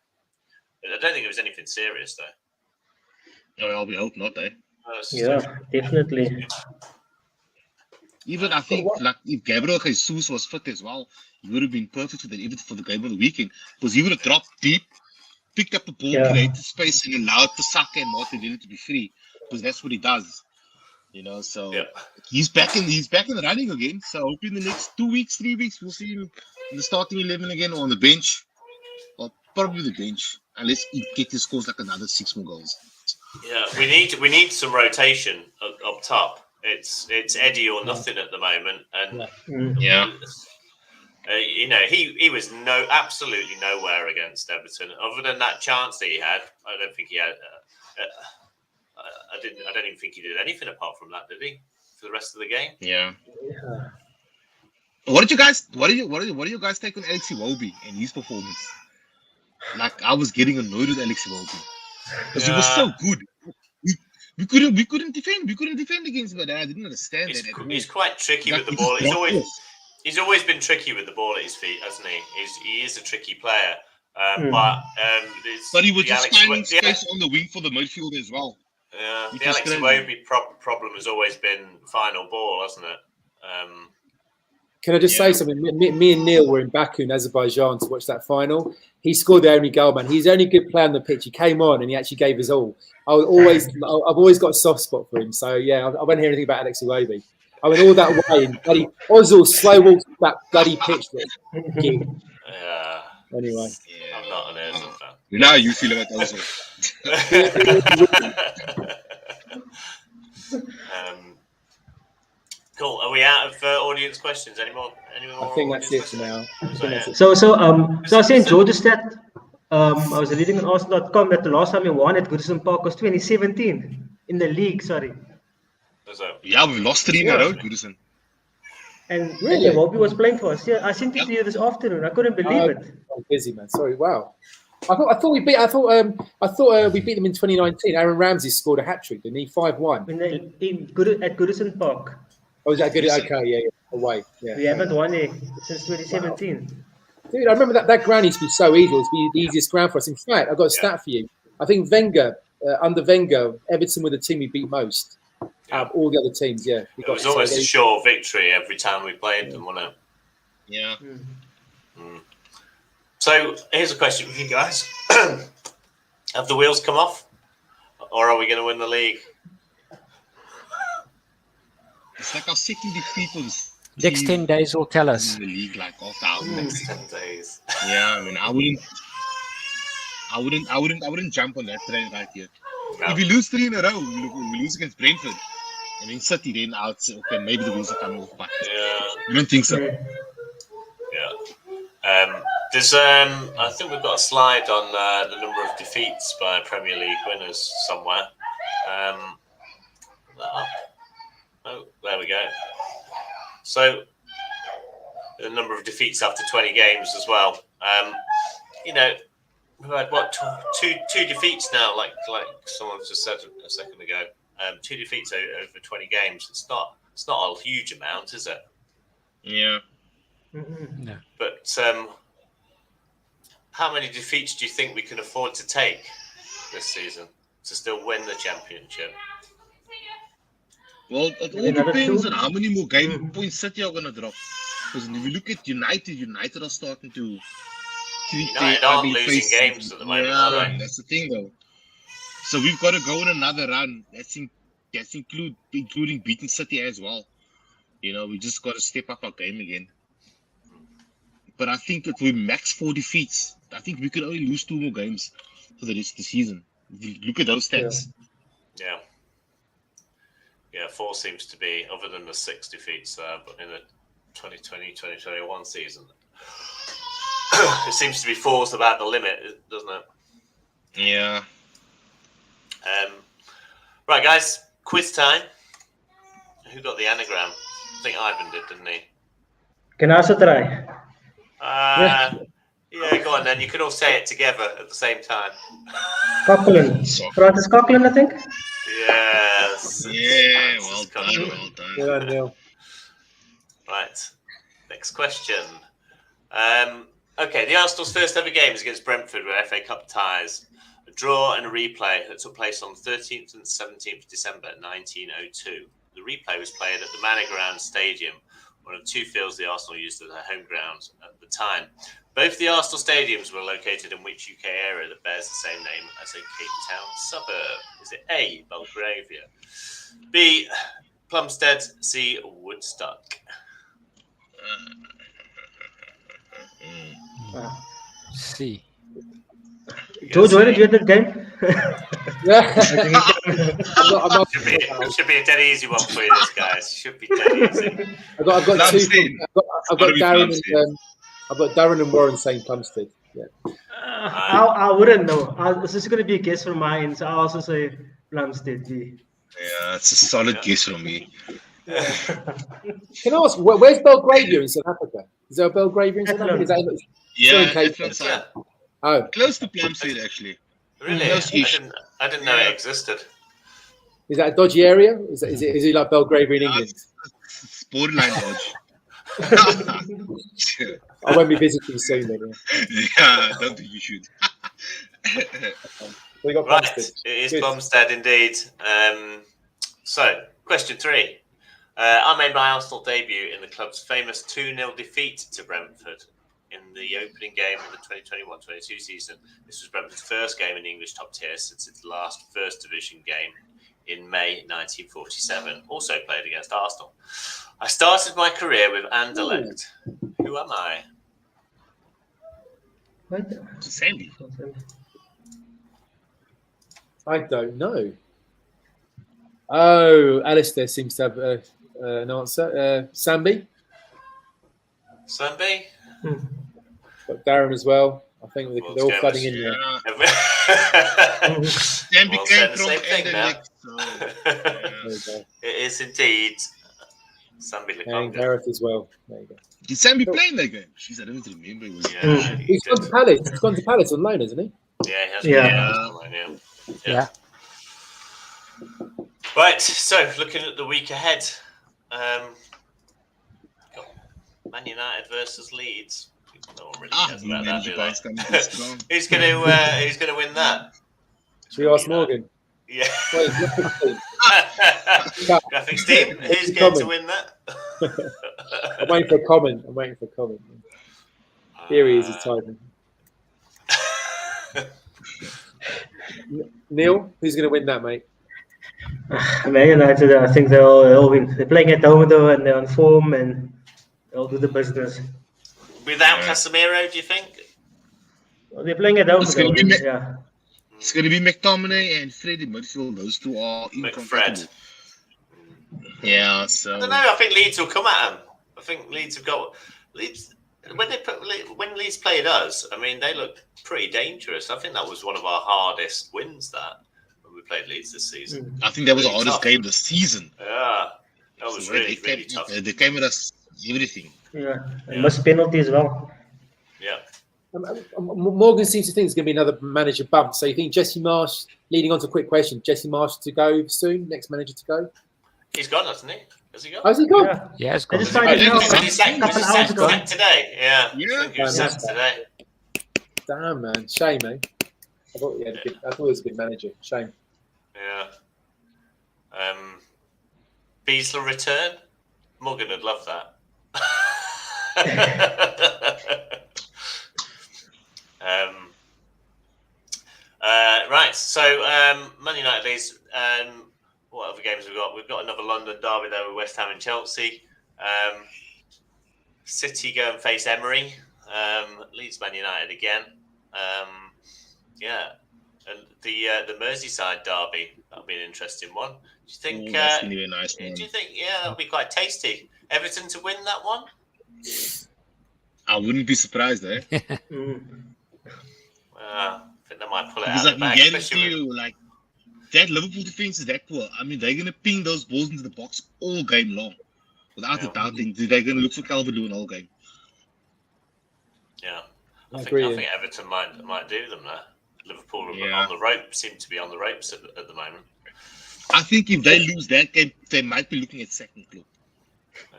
I don't think it was anything serious, though. No, we hope not, eh? Definitely. Even I think, like, if Gabriel Jesus was fit as well, he would have been perfect for that, even for the game of the weekend, because he would have dropped deep, picked up the ball, created space, and allowed the Saka and Martinelli to be free, because that's what he does. You know, so Yeah. he's back in the running again. So hopefully in the next 2 weeks, 3 weeks, we'll see him in the starting 11 again or on the bench. Or probably the bench, unless Niekerk scores like another 6 more goals. Yeah, we need some rotation up top. It's Eddie or nothing at the moment, and Yeah. you know, he was absolutely nowhere against Everton. Other than that chance that he had, I don't think he had. I don't even think he did anything apart from that, did he? For the rest of the game. Yeah. What did you guys take on Alex Iwobi and his performance? Like, I was getting annoyed with Alex Iwobi because he was so good. We couldn't defend against him. I didn't understand that at all. He's quite tricky with the ball. He's always been tricky with the ball at his feet, hasn't he? He is a tricky player. But he was just finding space on the wing for the midfield as well. Yeah, the Alex Iwobi problem has always been final ball, hasn't it? Can I just say something? Me and Neil were in Baku in Azerbaijan to watch that final. He scored the only goal, man. He's the only good player on the pitch. He came on and he actually gave his all. I've always got a soft spot for him. So yeah, I won't hear anything about Alex Iwobi. I went all that way and bloody Ozil slow walked that bloody pitch. Yeah. Anyway, I'm not an Ozil fan. You know how you feel about Ozil. Cool. Are we out of audience questions? Any more? I think that's it for now. So I was saying George's stat. I was reading on Arsenal.com that the last time we won at Goodison Park was 2017 in the league. Sorry. Yeah, we lost 3 in a row, Goodison. And really, Bobby was playing for us. Yeah, I sent it to you this afternoon. I couldn't believe it. I'm busy, man. Sorry. Wow. I thought we beat them in 2019. Aaron Ramsey scored a hat trick, didn't he? 5-1. At Goodison Park. Oh, was that good? Okay, yeah. Away. Yeah. We haven't won it since 2017. Wow. Dude, I remember that ground used to be so easy. It was the easiest ground for us. In fact, I've got a stat for you. I think under Wenger, Everton were the team we beat most out of all the other teams. Yeah, it was almost a sure victory every time we played them, wasn't it? Yeah. So here's a question for you guys: have the wheels come off, or are we going to win the league? It's like our second defeat for this. Next 10 days will tell us. In the league, like after our next 10 days. Yeah, I mean, I wouldn't jump on that train right here. No. If we lose 3 in a row, we lose against Brentford, and then City then out. Okay, maybe the wheels are coming off. But you don't think so? Yeah. There's I think we've got a slide on the number of defeats by Premier League winners somewhere. Oh, there we go. So the number of defeats after 20 games as well. You know, we've had two defeats now, like someone just said a second ago. 2 defeats over 20 games. It's not a huge amount, is it? Yeah. No. But how many defeats do you think we can afford to take this season to still win the championship? Well, it all depends on how many more game points City are going to drop. Because if you look at United are starting to... United aren't losing games at the moment, are they? That's the thing, though. So we've got to go on another run. That's including beating City as well. You know, we just got to step up our game again. But I think if we max 4 defeats, I think we could only lose 2 more games for the rest of the season. If you look at those stats. Yeah. Yeah, 4 seems to be, other than the 6 defeats there, but in the 2020-2021 season, it seems to be 4's about the limit, doesn't it? Yeah. Right, guys, quiz time. Who got the anagram? I think Ivan did, didn't he? Can I also try? Yeah, go on then. You can all say it together at the same time. Coughlin. Francis Coughlin, I think. Yes. Yeah, well done. Well done. Right. Next question. Okay, the Arsenal's first ever game is against Brentford with FA Cup ties. A draw and a replay that took place on 13th and 17th of December 1902. The replay was played at the Manor Ground Stadium, one of 2 fields the Arsenal used as their home ground at the time. Both the Arsenal stadiums were located in which UK area that bears the same name as a Cape Town suburb? Is it A, Belgravia, B, Plumstead, C, Woodstock? C. George, where did you get that game? Yeah. I'm not, Should be a dead easy one for you, this guys. Should be dead easy. I've got two. Plumstead. I've got Darren and Warren saying Plumstead. Yeah. I wouldn't know. This is going to be a guess from my end, so I'll also say Plumstead. Yeah, it's a solid guess from me. Can I ask, where's Belgravia in South Africa? Is there a Belgravia in South Africa? Is that Yeah, Oh, close to Plumstead, actually. Really? I didn't know it existed. is that a dodgy area? Is it like Belgravia in England? It's borderline dodge. I won't be visiting soon then. Yeah, I don't think you should. We got Right, Plumstead. it is Good. Plumstead indeed. So, question 3. I made my Arsenal debut in the club's famous 2-0 defeat to Brentford in the opening game of the 2021-22 season. This was Brentford's first game in the English top tier since its last First Division game in May 1947, also played against Arsenal. I started my career with Anderlecht. Who am I? Sandy. I don't know. Oh, Alistair seems to have an answer. Sambi? Sunby? Got Darren as well. I think they're all flooding in there. Sandy came from Anderlecht. There you go. It is indeed Sunby And Lukonga. Gareth as well. There you go. Did Sandy play in that game? Jeez, I don't remember. It was Yeah, He's gone to Palace. He's gone to Palace on loan, isn't he? Yeah, he has Yeah. Yeah. Right, so looking at the week ahead, got Man United versus Leeds. No one really cares about that, do they? Who's going to win that? Should we ask Morgan? Yeah. Wait, look Graphics team, who's going to win that? I'm waiting for a comment. Here he is, he's typing. Neil, who's going to win that, mate? Man United, I think they'll win. They're playing at home though, and they're on form, and they'll do the business. Without Casemiro, do you think? They're playing at home. It's gonna be Yeah. It's going to be McTominay and Freddie midfield. Those two are incompatible. Yeah, so I don't know. I think Leeds will come at them. I think Leeds have got Leeds when Leeds played us. I mean, they looked pretty dangerous. I think that was one of our hardest wins when we played Leeds this season. I think that was the Really hardest tough. game this season. Yeah, that was So really they came, tough. They came with us everything. Yeah. And missed penalty as well. Yeah. Morgan seems to think there's going to be another manager bump. So you think Jesse Marsh, leading on to a quick question, Jesse Marsh to go soon, next manager to go? He's gone, hasn't he? Has he gone? How's he gone? Yeah. Yeah, it's I gone. just find it out Was he sacked ago. today? Yeah. Yeah. I think he was sacked today. Damn, man. Shame, eh? I thought he was a good manager. Shame. Yeah. Beasley return? Morgan would love that. Right, so Man United Leeds. What other games have we got? We've got another London derby there with West Ham and Chelsea. City go and face Emery. Leeds Man United again. Yeah, and the Merseyside derby, that'll be an interesting one. Do you think? That's gonna be a nice one. Do you think? Yeah, that'll be quite tasty. Everton to win that one. I wouldn't be surprised, eh? I think they might pull it Because out I of the can bag. guarantee especially with- you, like, that Liverpool defense is that poor. I mean, they're going to ping those balls into the box all game long. Without a doubt, they're going to look for Calvert-Lewin all game. Yeah, I I agree. think Everton might do them there. Liverpool are Yeah. on the rope, seem to be on the ropes at the moment. I think if they lose that game, they might be looking at second club.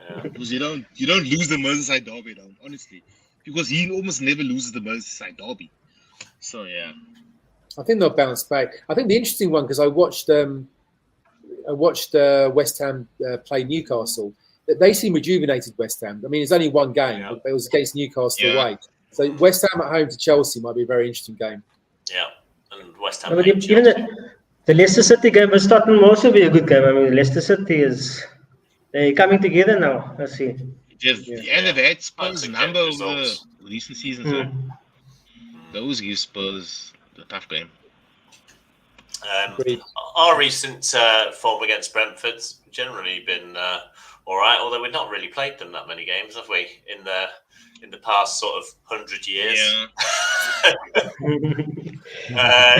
Yeah. Because you don't lose the Merseyside derby, though, honestly. Because he almost never loses the Merseyside derby. So, yeah. I think they'll bounce back. I think the interesting one, because I watched West Ham play Newcastle. They seem rejuvenated, West Ham. I mean, it's only one game, Yeah. but it was against Newcastle Yeah. away. So West Ham at home to Chelsea might be a very interesting game. Yeah, and West Ham. But even the Leicester City game was Tottenham also be a good game. I mean, Leicester City they're coming together now. Let's see. And they've had Spurs' number over the results. recent season. So those give Spurs the tough game. Our recent form against Brentford's generally been all right, although we've not really played them that many games, have we? In the past sort of 100 years. Yeah.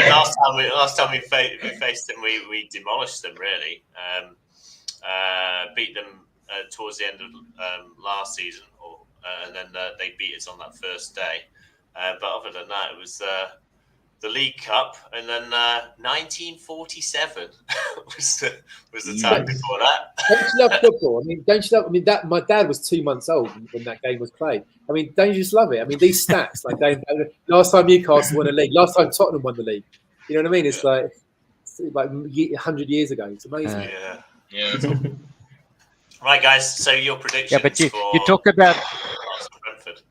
Last time we faced them, we demolished them really. Beat them towards the end of last season, and then they beat us on that first day. But other than that, it was the League Cup, and then 1947 was the time before that. Don't you love football? I mean, don't you love? I mean, that my dad was 2 months old when that game was played. I mean, don't you just love it? I mean, these stats, like last time Newcastle won a league, last time Tottenham won the league. You know what I mean? It's like 100 years ago. It's amazing. Yeah. Right, guys. So your predictions? Yeah, but you talk about Brentford.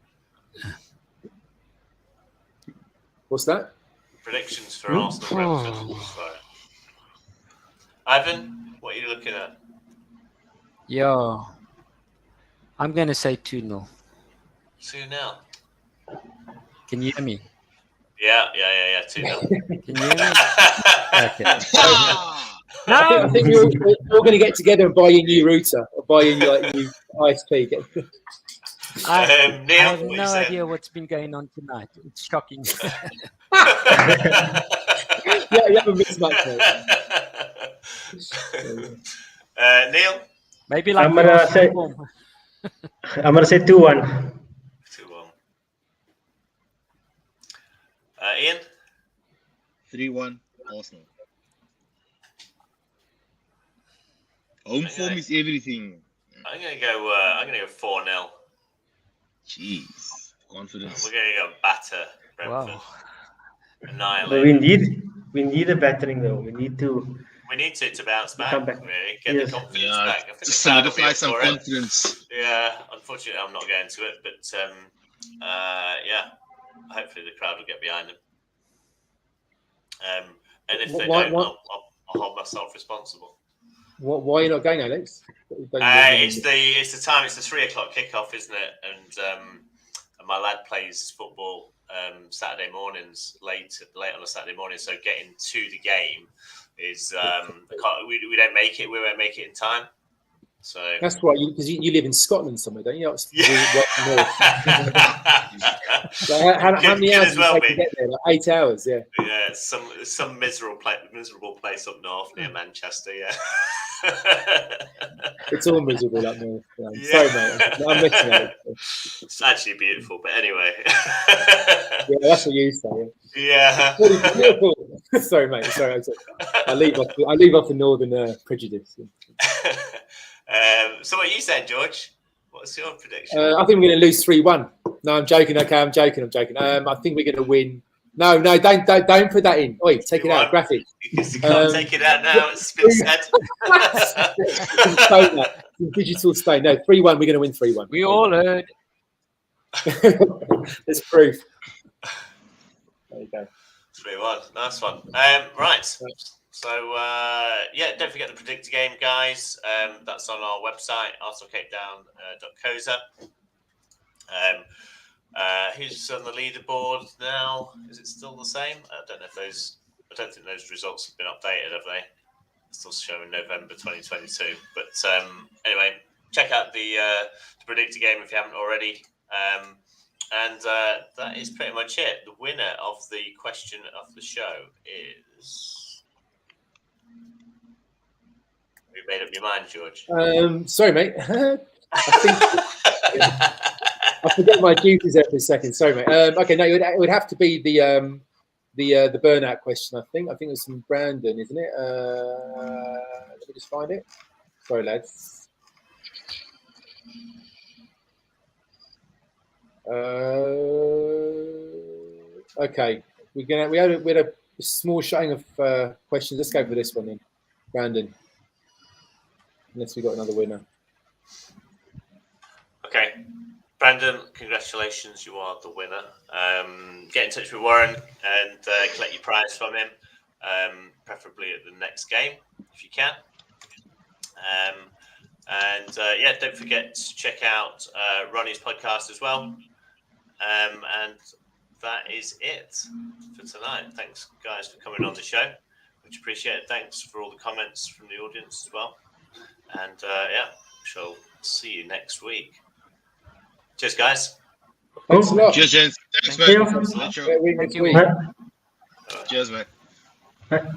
What's that? Predictions for Arsenal Brentford. Ivan, what are you looking at? Yeah, I'm going to say 2-0. 2-0. Can you hear me? Yeah. 2-0. Can you hear me? Okay. I think we're all going to get together and buy you a new router or buy you new ISP. I Neil, have no idea what's been going on tonight. It's shocking. Yeah, you have a mismatch, mate. Neil? Maybe like I'm gonna say 2-1. 2-1. Ian? 3-1 Arsenal. Home form is everything. I'm gonna go 4-0. Jeez, confidence. We're gonna go batter Brentford. Wow. Annihilate. We need a battering though. We need to bounce back. come back. Really get the confidence back. I think Just the crowd will be solidify up some for it. confidence. Yeah, unfortunately, I'm not going to it, but hopefully the crowd will get behind them. And if they don't, I'll hold myself responsible. Why are you not going, Alex? It's the time. It's the 3:00 kickoff, isn't it? And my lad plays football Saturday mornings, late on a Saturday morning. So getting to the game is we don't make it. We won't make it in time. So that's right, because you live in Scotland somewhere, don't you? How many hours do you take to get there? Like 8 hours, yeah. Yeah, some miserable place up north near Manchester. Yeah, it's all miserable up north. Yeah. Sorry, mate. I'm missing it. It's actually beautiful, but anyway. Yeah, that's what you say. Yeah. Sorry, mate. Sorry. I leave off the northern prejudice. So what you said, George? What's your prediction? I think we're going to lose 3-1. No, I'm joking. Okay, I'm joking. I think we're going to win. No, don't put that in. Oi, take it out. Graphic. You can't take it out now. It's been said. In digital Spain. No, 3-1. We're going to win 3-1. We all heard. There's proof. There you go. 3-1. Nice one. Right. So, don't forget the Predictor game, guys. That's on our website, arsenalcapedown.coza. Who's on the leaderboard now? Is it still the same? I don't think those results have been updated, have they? It's still showing November 2022. But anyway, check out the Predictor game if you haven't already. And that is pretty much it. The winner of the question of the show is... You made up your mind, George. Sorry, mate. I forget my duties there for a second. Sorry, mate. Okay, no, it would have to be the burnout question. I think it was from Brandon, isn't it? Let me just find it. Sorry, lads. Okay, we had a small showing of questions. Let's go for this one then, Brandon. Unless we got another winner. Okay, Brandon, congratulations. You are the winner. Get in touch with Warren and collect your prize from him, preferably at the next game, if you can. Don't forget to check out Ronnie's podcast as well. And that is it for tonight. Thanks, guys, for coming on the show. Much appreciated. Thanks for all the comments from the audience as well. And shall see you next week. Cheers, guys. Thanks a lot. Cheers, gents. Thanks, Thank man. you. Let's show. Thank you. Bye. Cheers, man. Bye.